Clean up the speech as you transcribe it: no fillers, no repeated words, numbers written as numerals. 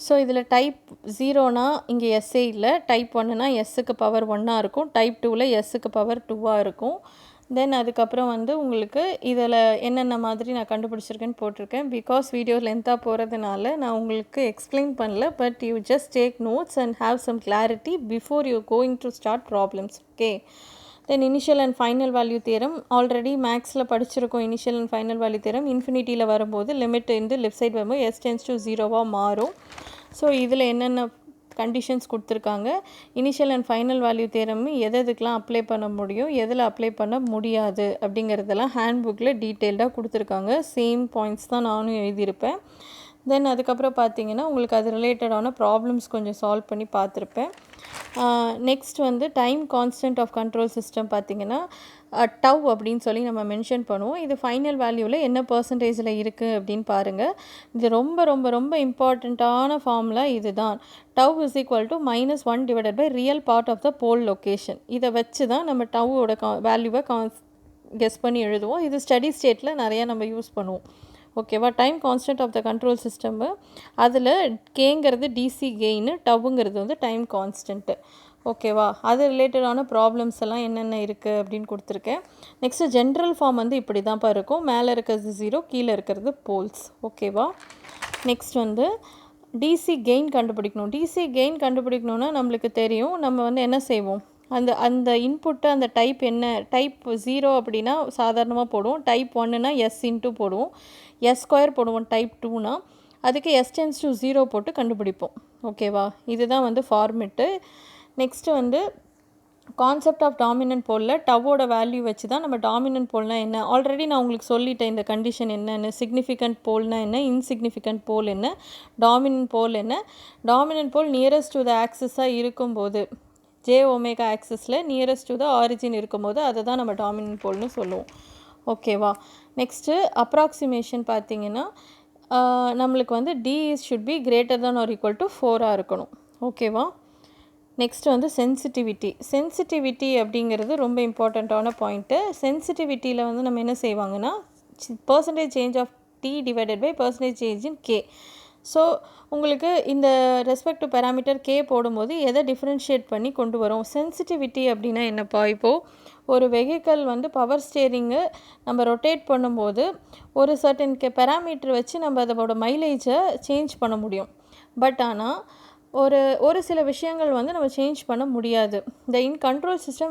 So இதில் type 0னா இங்கே essay இல்லை, டைப் 1னா எஸ்ஸுக்கு பவர் 1ஆக இருக்கும், டைப் 2ல் எஸ்ஸுக்கு பவர் 2ஆக இருக்கும். தென் அதுக்கப்புறம் வந்து உங்களுக்கு இதில் என்னென்ன மாதிரி நான் கண்டுபிடிச்சிருக்கேன்னு போட்டிருக்கேன். பிகாஸ் வீடியோ லென்த்தாக போகிறதுனால நான் உங்களுக்கு எக்ஸ்பிளைன் பண்ணல, but you just take notes and have some clarity before you going to start problems. Okay. Then initial and final value theorem already மேக்ஸில் படிச்சிருக்கோம். Initial and final value theorem இன்ஃபினிட்டியில் வரும்போது limit வந்து லெஃப்ட் சைடு வரும்போது s tends to 0வாக மாறும். So இதில் என்னென்ன கண்டிஷன்ஸ் கொடுத்துருக்காங்க, initial and final value theorem எதுக்கெலாம் அப்ளை பண்ண முடியும், எதில் அப்ளை பண்ண முடியாது அப்படிங்கிறதெல்லாம் ஹேண்ட் புக்கில் டீட்டெயில்டாக கொடுத்துருக்காங்க. சேம் பாயிண்ட்ஸ் தான் நானும் எழுதியிருப்பேன். தென் அதுக்கப்புறம் பார்த்தீங்கன்னா உங்களுக்கு அது ரிலேட்டடான ப்ராப்ளம்ஸ் கொஞ்சம் சால்வ் பண்ணி பார்த்துருப்பேன். நெக்ஸ்ட் வந்து time constant of control system பார்த்திங்கன்னா டவ் அப்படின்னு சொல்லி நம்ம மென்ஷன் பண்ணுவோம். இது ஃபைனல் வேல்யூவில் என்ன பர்சன்டேஜில் இருக்குது அப்படின்னு பாருங்கள். இது ரொம்ப ரொம்ப ரொம்ப இம்பார்ட்டண்ட்டான ஃபார்முலா இது தான். Tau is equal to -1 divided by real part of the pole location. இதை வச்சு தான் நம்ம டவ்வோட வேல்யூவை கெஸ் பண்ணி எழுதுவோம். இது ஸ்டடி ஸ்டேட்டில் நிறையா நம்ம யூஸ் பண்ணுவோம். ஓகேவா. Time constant of the control system அதில் கேங்கிறது டிசி கெயின்னு, டவ்வுங்கிறது வந்து டைம் கான்ஸ்டன்ட்டு. ஓகேவா. அது ரிலேட்டடான ப்ராப்ளம்ஸ் எல்லாம் என்னென்ன இருக்குது அப்படின்னு கொடுத்துருக்கேன். நெக்ஸ்ட்டு ஜென்ரல் ஃபார்ம் வந்து இப்படி தான்ப்பா இருக்கும். மேலே இருக்கிறது 0, கீழே இருக்கிறது போல்ஸ். ஓகேவா. நெக்ஸ்ட் வந்து டிசி கெயின் கண்டுபிடிக்கணும். டிசி கெயின் கண்டுபிடிக்கணுன்னா நம்மளுக்கு தெரியும், நம்ம வந்து என்ன செய்வோம், அந்த இன்புட்டு அந்த டைப் என்ன, டைப் 0 அப்படின்னா சாதாரணமாக போடுவோம், டைப் 1னா எஸ் இன்ட்டு போடுவோம், எஸ் ஸ்கொயர் போடுவோம், டைப் 2னா அதுக்கு எஸ் டென்ஸ் டு 0 போட்டு கண்டுபிடிப்போம். ஓகேவா. இதுதான் வந்து ஃபார்மெட்டு. நெக்ஸ்ட்டு வந்து கான்செப்ட் ஆஃப் டாமினன்ட் போலில் டவ்வோட வேல்யூ வச்சு தான் நம்ம டாமினன்ட் போல்னால் என்ன ஆல்ரெடி நான் உங்களுக்கு சொல்லிட்டேன். இந்த கண்டிஷன் என்னென்னு, சிக்னிஃபிகண்ட் போல்னால் என்ன, இன்சிக்னிஃபிகண்ட் போல் என்ன, டாமினன்ட் போல் என்ன. Dominant pole nearest to the ஆக்சிஸாக இருக்கும்போது, ஜே ஒமேகா ஆக்சிஸில் நியரஸ்ட் டு த ஆரிஜின் இருக்கும்போது அதை தான் நம்ம டாமினன்ட் போல்னு சொல்லுவோம். ஓகேவா. நெக்ஸ்ட்டு அப்ராக்சிமேஷன் பார்த்திங்கன்னா நம்மளுக்கு வந்து t should be greater than or equal to 4ஆக இருக்கணும். ஓகேவா. நெக்ஸ்ட் வந்து சென்சிட்டிவிட்டி அப்படிங்கிறது ரொம்ப இம்பார்ட்டண்ட்டான பாயிண்ட்டு. சென்சிட்டிவிட்டியில் வந்து நம்ம என்ன செய்வாங்கன்னா percentage change of T divided by percentage change in K. So உங்களுக்கு இந்த ரெஸ்பெக்ட் டு பேராமீட்டர் கே போடும்போது எதை டிஃப்ரென்ஷியேட் பண்ணி கொண்டு வரும். சென்சிட்டிவிட்டி அப்படின்னா என்னப்பா, இப்போது ஒரு வெஹிக்கல் வந்து பவர் ஸ்டேரிங்கு நம்ம ரொட்டேட் பண்ணும்போது ஒரு சர்டன் பேராமீட்டர் வச்சு நம்ம அதோட மைலேஜை சேஞ்ச் பண்ண முடியும். பட் ஆனால் ஒரு சில விஷயங்கள் வந்து நம்ம சேஞ்ச் பண்ண முடியாது. இந்த இன் கண்ட்ரோல் சிஸ்டம்